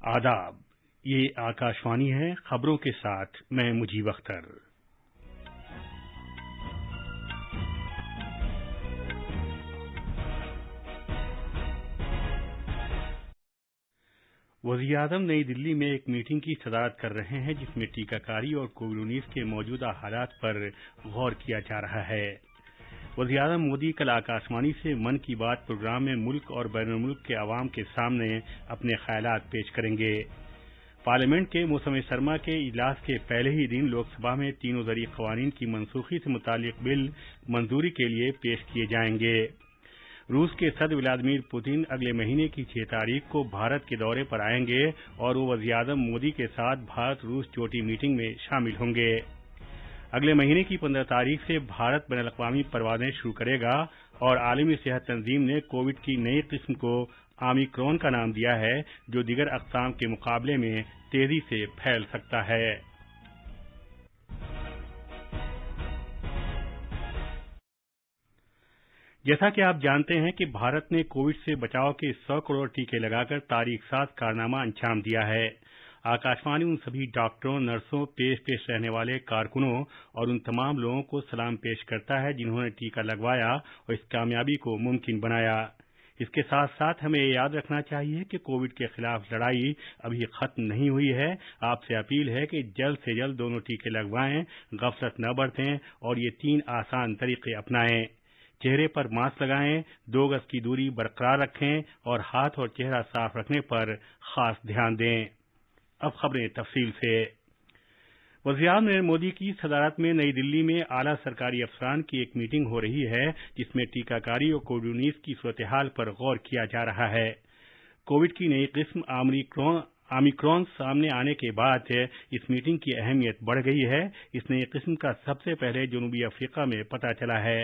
आदाब। ये आकाशवाणी है। खबरों के साथ मैं मुजीब अख्तर। वज़ीर-ए-आज़म नई दिल्ली में एक मीटिंग की सदारत कर रहे हैं जिसमें टीकाकारी और कोविड-19 के मौजूदा हालात पर गौर किया जा रहा है। वज़ीर-ए-आज़म मोदी कल आकाशवाणी से मन की बात प्रोग्राम में मुल्क और बैनुल-मुल्क के अवाम के सामने अपने ख्यालात पेश करेंगे। पार्लियामेंट के मौसम सरमा के इजलास के पहले ही दिन लोकसभा में तीनों ज़रूरी क़वानीन की मनसूखी से मुतालिक बिल मंजूरी के लिए पेश किए जाएंगे। रूस के सदर व्लादिमीर पुतिन अगले महीने की 6 तारीख को भारत के दौरे पर आएंगे और वो वज़ीर-ए-आज़म मोदी के साथ भारत रूस चोटी मीटिंग में शामिल होंगे। अगले महीने की 15 तारीख से भारत बैनुल-अक़वामी परवाज़ें शुरू करेगा और आलमी सेहत तंजीम ने कोविड की नई किस्म को ओमिक्रॉन का नाम दिया है, जो दीगर अक़साम के मुकाबले में तेजी से फैल सकता है। जैसा कि आप जानते हैं कि भारत ने कोविड से बचाव के 100 करोड़ टीके लगाकर तारीख साज कारनामा अंजाम दिया है। आकाशवाणी उन सभी डॉक्टरों, नर्सों, पेश रहने वाले कारकुनों और उन तमाम लोगों को सलाम पेश करता है जिन्होंने टीका लगवाया और इस कामयाबी को मुमकिन बनाया। इसके साथ साथ हमें ये याद रखना चाहिए कि कोविड के खिलाफ लड़ाई अभी खत्म नहीं हुई है। आपसे अपील है कि जल्द से जल्द दोनों टीके लगवाएं, गफलत न बरतें और ये 3 आसान तरीके अपनाएं। चेहरे पर मास्क लगाएं, 2 गज की दूरी बरकरार रखें और हाथ और चेहरा साफ रखने पर खास ध्यान दें। अब खबरें तफसील से। वज़ीर-ए-आज़म नरेंद्र मोदी की सदारत में नई दिल्ली में आला सरकारी अफसरान की एक मीटिंग हो रही है जिसमें टीकाकारी और कोविड-19 की सूरत-ए-हाल पर गौर किया जा रहा है। कोविड की नई किस्म ओमिक्रॉन सामने आने के बाद इस मीटिंग की अहमियत बढ़ गई है। इस नई किस्म का सबसे पहले जनूबी अफ्रीका में पता चला है।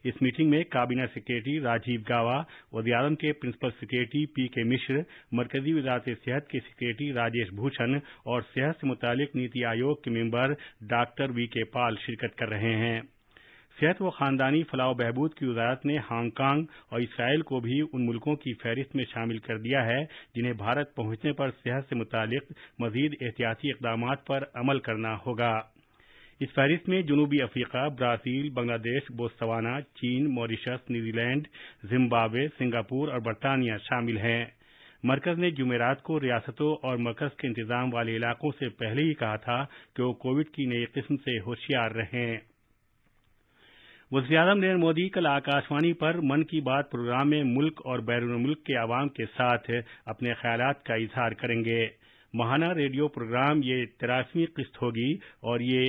इस मीटिंग में काबीना सेक्रेटरी राजीव गावा, वज़ीर-ए-आज़म के प्रिंसिपल सेक्रेटरी पी.के. मिश्र, मरकजी वज़ारत सेहत के सेक्रेटरी राजेश भूषण और सेहत से मुतालिक नीति आयोग के मेंबर डॉक्टर वी.के. पॉल शिरकत कर रहे हैं। सेहत व खानदानी फलाह व बहबूद की वज़ारत ने हांगकांग और इसराइल को भी उन मुल्कों की फहरिस्त में शामिल कर दिया है जिन्हें भारत पहुंचने पर सेहत से मुतालिक मज़ीद एहतियाती इक़दामात पर अमल करना होगा। इस फहरिस्त में जनूबी अफ्रीका, ब्राज़ील, बांग्लादेश, बोत्सवाना, चीन, मॉरिशस, न्यूजीलैंड, जिम्बाब्वे, सिंगापुर और बरतानिया शामिल हैं। मरकज ने जुमेरात को रियासतों और मरकज के इंतजाम वाले इलाकों से पहले ही कहा था कि वो कोविड की नई किस्म से होशियार रहें। वज़ीर-ए-आज़म नरेंद्र मोदी कल आकाशवाणी पर मन की बात प्रोग्राम में मुल्क और बैरून मुल्क के अवाम के साथ अपने ख्यालात का इजहार करेंगे। माहाना रेडियो प्रोग्राम ये 83वीं किस्त होगी और ये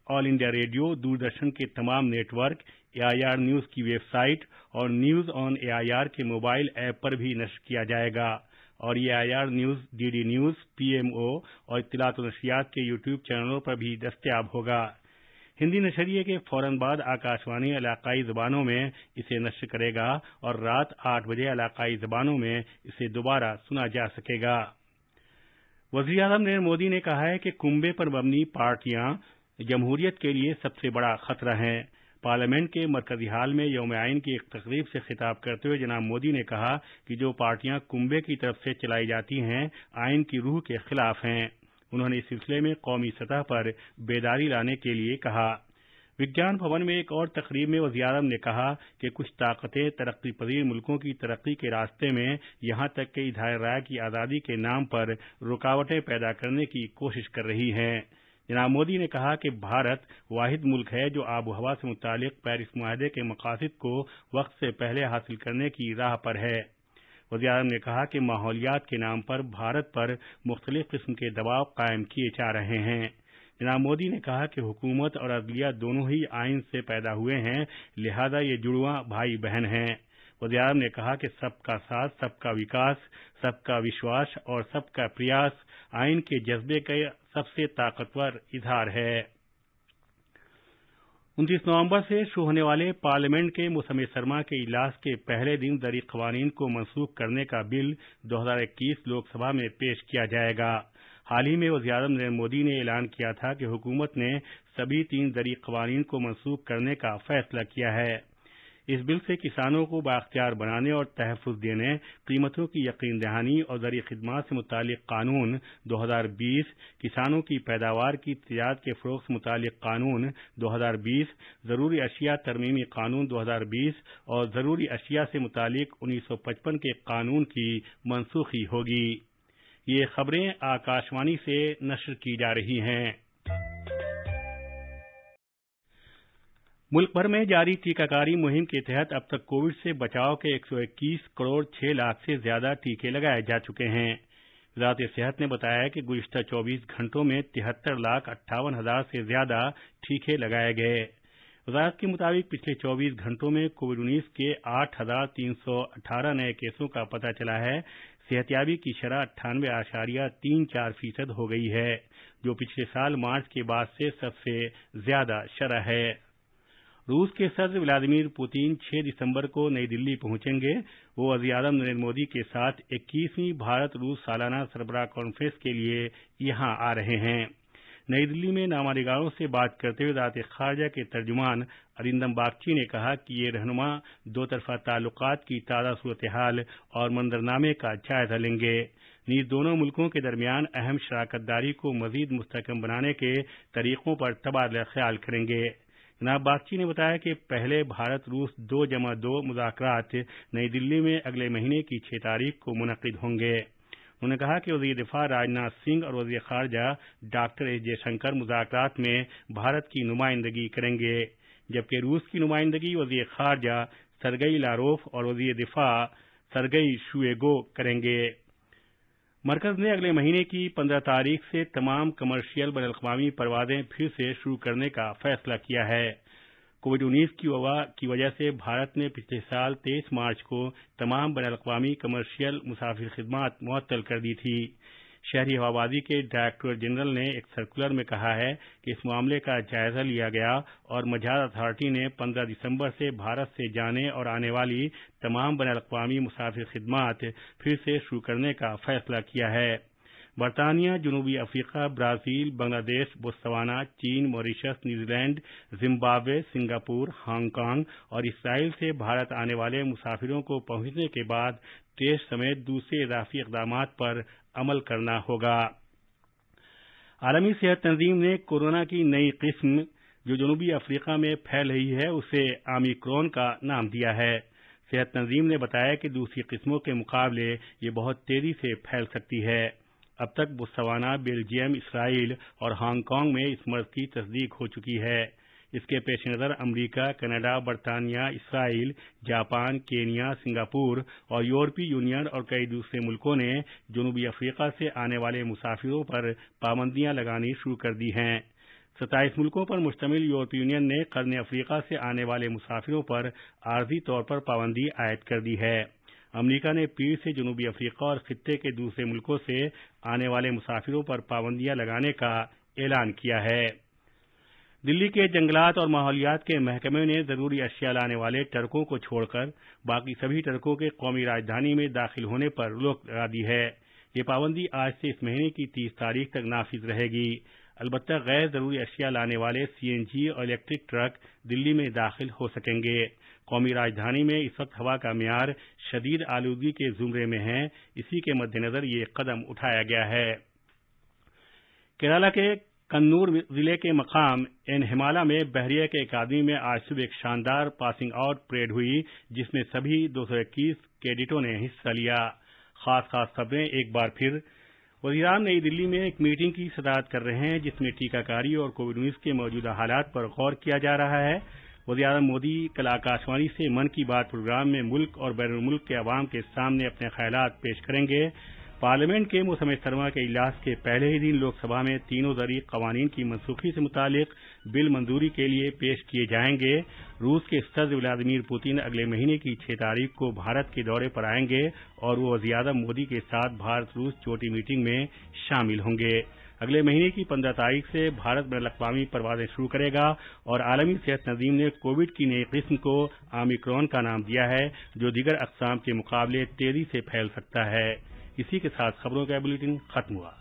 ऑल इंडिया रेडियो, दूरदर्शन के तमाम नेटवर्क, AIR न्यूज़ की वेबसाइट और न्यूज़ ऑन AIR के मोबाइल ऐप पर भी नश्र किया जाएगा और ये AIR news, DD news, PMO और इत्तलात व नशरियात के यूट्यूब चैनलों पर भी दस्तयाब होगा। हिंदी नशरिए के फौरन बाद आकाशवाणी इलाकाई ज़बानों में इसे नश्र करेगा और रात 8 बजे इलाकाई ज़बानों में इसे दोबारा सुना जा सकेगा। वज़ीर-ए-आज़म नरेंद्र मोदी ने कहा है कि कुंबे पर मबनी पार्टियां जमहूरियत के लिए सबसे बड़ा खतरा हैं। पार्लियामेंट के मरकजी हाल में यौम आइन की एक तकरीब से खिताब करते हुए जनाब मोदी ने कहा कि जो पार्टियां कुंबे की तरफ से चलाई जाती हैं, आइन की रूह के खिलाफ हैं। उन्होंने इस सिलसिले में कौमी सतह पर बेदारी लाने के लिए कहा। विज्ञान भवन में एक और तकरीब में वज़ीर-ए-आज़म ने कहा कि कुछ ताकतें तरक्की पजीर मुल्कों की तरक्की के रास्ते में यहाँ तक कि इज़हार राय की आज़ादी के नाम पर रुकावटें पैदा करने की कोशिश कर रही हैं। जनाब मोदी ने कहा कि भारत वाहिद मुल्क है जो आब व हवा से मुतालिक पेरिस मुआहदे के मकासद को वक्त से पहले हासिल करने की राह पर है। वज़ीर-ए-आज़म ने कहा कि माहौलियात के नाम पर भारत पर मुख्तलिफ किस्म के दबाव कायम किए जा रहे हैं। जनाब मोदी ने कहा कि हुकूमत और अदलिया दोनों ही आइन से पैदा हुए हैं, लिहाजा ये जुड़वां भाई बहन हैं। वज़ीर-ए-आज़म ने कहा कि सबका साथ, सबका विकास, सबका विश्वास और सबका प्रयास आइन के जज्बे का सबसे ताकतवर इजहार है। 29 नवंबर से शुरू होने वाले पार्लियामेंट के मौसम सरमा के इजलास के पहले दिन ज़रूरी क़वानीन को मनसूख करने का बिल 2021 लोकसभा में पेश किया जाएगा। हाल ही में वज़ीर-ए-आज़म नरेंद्र मोदी ने ऐलान किया था कि हुकूमत ने सभी 3 ज़रूरी क़वानीन को मनसूख करने का फैसला किया है। اس بل سے کسانوں کو بااختیار بنانے اور تحفظ دینے، قیمتوں کی یقین دہانی اور زرعی خدمات سے متعلق قانون 2020، کسانوں کی پیداوار کی تجارت کے فروغ سے متعلق قانون 2020، ضروری اشیاء ترمیمی قانون 2020 اور ضروری اشیاء سے متعلق 1955 کے قانون کی منسوخی ہوگی۔ یہ خبریں آکاشوانی سے نشر کی جا رہی ہیں۔ ملک بھر میں جاری ٹیکہ کاری مہم کے تحت اب تک کووڈ سے بچاؤ کے 121 کروڑ 6 لاکھ سے زیادہ ٹیکے لگائے جا چکے ہیں۔ وزارت صحت نے بتایا کہ گزشتہ 24 گھنٹوں میں 73,58,000 سے زیادہ ٹیکے لگائے گئے۔ وزارت کے مطابق پچھلے 24 گھنٹوں میں کووڈ-19 کے 8,318 نئے کیسوں کا پتہ چلا ہے۔ صحتیابی کی شرح 98.34% ہو گئی ہے، جو پچھلے سال مارچ کے بعد سے سب سے زیادہ شرح ہے۔ روس کے صدر ولادیمیر پوتین 6 دسمبر کو نئی دلی پہنچیں گے۔ وہ وزیر اعظم نریندر مودی کے ساتھ 21ویں بھارت روس سالانہ سربراہ کانفرنس کے لیے یہاں آ رہے ہیں۔ نئی دلی میں نامہ نگاروں سے بات کرتے ہوئے وزارت خارجہ کے ترجمان ارندم باگچی نے کہا کہ یہ رہنما دو طرفہ تعلقات کی تازہ صورتحال اور منظرنامے کا جائزہ لیں گے۔ نیز دونوں ملکوں کے درمیان اہم شراکت داری کو مزید مستحکم بنانے کے طریقوں پر تبادلہ خیال کریں گے۔ جناب باگچی نے بتایا کہ پہلے بھارت روس 2+2 مذاکرات نئی دلی میں اگلے مہینے کی 6 تاریخ کو منعقد ہوں گے۔ انہوں نے کہا کہ وزیر دفاع راجناتھ سنگھ اور وزیر خارجہ ڈاکٹر ایس جے شنکر مذاکرات میں بھارت کی نمائندگی کریں گے، جبکہ روس کی نمائندگی وزیر خارجہ سرگئی لاروف اور وزیر دفاع سرگئی شوئیگو کریں گے۔ مرکز نے اگلے مہینے کی 15 تاریخ سے تمام کمرشل بین الاقوامی پروازیں پھر سے شروع کرنے کا فیصلہ کیا ہے۔ کووڈ-19 کی وبا کی وجہ سے بھارت نے پچھلے سال 23 مارچ کو تمام بین الاقوامی کمرشل مسافر خدمات معطل کر دی تھی۔ شہری ہوابازی کے ڈائریکٹر جنرل نے ایک سرکولر میں کہا ہے کہ اس معاملے کا جائزہ لیا گیا اور مجاز اتھارٹی نے 15 دسمبر سے بھارت سے جانے اور آنے والی تمام بین الاقوامی مسافر خدمات پھر سے شروع کرنے کا فیصلہ کیا ہے۔ برطانیہ، جنوبی افریقہ، برازیل، بنگلہ دیش، بوتسوانا، چین، Mauritius, New Zealand, Zimbabwe, Singapore, Hong Kong اور اسرائیل سے بھارت آنے والے مسافروں کو پہنچنے کے بعد ٹیسٹ سمیت دوسرے اضافی اقدامات پر عمل کرنا ہوگا۔ عالمی صحت تنظیم نے کورونا کی نئی قسم جو جنوبی افریقہ میں پھیل رہی ہے اسے اومیکرون کا نام دیا ہے۔ صحت تنظیم نے بتایا کہ دوسری قسموں کے مقابلے یہ بہت تیزی سے پھیل سکتی ہے۔ اب تک بوتسوانا، بیلجیم، اسرائیل اور ہانگ کانگ میں اس مرض کی تصدیق ہو چکی ہے۔ اس کے پیش نظر امریکہ، کینیڈا، برطانیہ، اسرائیل، جاپان، کینیا، سنگاپور اور یورپی یونین اور کئی دوسرے ملکوں نے جنوبی افریقہ سے آنے والے مسافروں پر پابندیاں لگانی شروع کر دی ہیں۔ 27 ملکوں پر مشتمل یورپی یونین نے قرن افریقہ سے آنے والے مسافروں پر عارضی طور پر پابندی عائد کر دی ہے۔ امریکہ نے پیر سے جنوبی افریقہ اور خطے کے دوسرے ملکوں سے آنے والے مسافروں پر پابندیاں لگانے کا اعلان کیا ہے۔ دلی کے جنگلات اور ماحولیات کے محکمے نے ضروری اشیاء لانے والے ٹرکوں کو چھوڑ کر باقی سبھی ٹرکوں کے قومی راجدھانی میں داخل ہونے پر روک لگا دی ہے۔ یہ پابندی آج سے اس مہینے کی 30 تاریخ تک نافذ رہے گی۔ البتہ غیر ضروری اشیاء لانے والے CNG اور الیکٹرک ٹرک دلی میں داخل ہو سکیں گے۔ قومی راجدھانی میں اس وقت ہوا کا معیار شدید آلودگی کے زمرے میں ہے، اسی کے مد نظر یہ قدم اٹھایا گیا ہے۔ کیرالہ کے کنور ضلع کے مقام انہمالہ میں بحریہ کے اکادمی میں آج صبح ایک شاندار پاسنگ آؤٹ پریڈ ہوئی جس میں سبھی 221 کیڈٹوں نے حصہ لیا۔ خاص خبریں ایک بار پھر۔ وزیر اعظم نئی دلی میں ایک میٹنگ کی صدارت کر رہے ہیں جس میں ٹیکہ کاری اور کووڈ-19 کے موجودہ حالات پر غور کیا جا رہا ہے۔ وزیر اعظم مودی کل آکاشوانی سے من کی بات پروگرام میں ملک اور بیرون ملک کے عوام کے سامنے اپنے خیالات پیش کریں گے۔ پارلیمنٹ کے موسم سرما کے اجلاس کے پہلے ہی دن لوک سبھا میں تینوں زرعی قوانین کی منسوخی سے متعلق بل منظوری کے لیے پیش کیے جائیں گے۔ روس کے صدر ولادیمیر پوتین اگلے مہینے کی 6 تاریخ کو بھارت کے دورے پر آئیں گے اور وہ وزیر اعظم مودی کے ساتھ بھارت روس چوٹی میٹنگ میں شامل ہوں گے۔ اگلے مہینے کی 15 تاریخ سے بھارت بین الاقوامی پروازیں شروع کرے گا اور عالمی صحت تنظیم نے کووڈ کی نئی قسم کو اومیکرون کا نام دیا ہے جو دیگر اقسام کے مقابلے تیزی سے پھیل سکتا ہے۔ اسی کے ساتھ خبروں کا بلیٹن ختم ہوا۔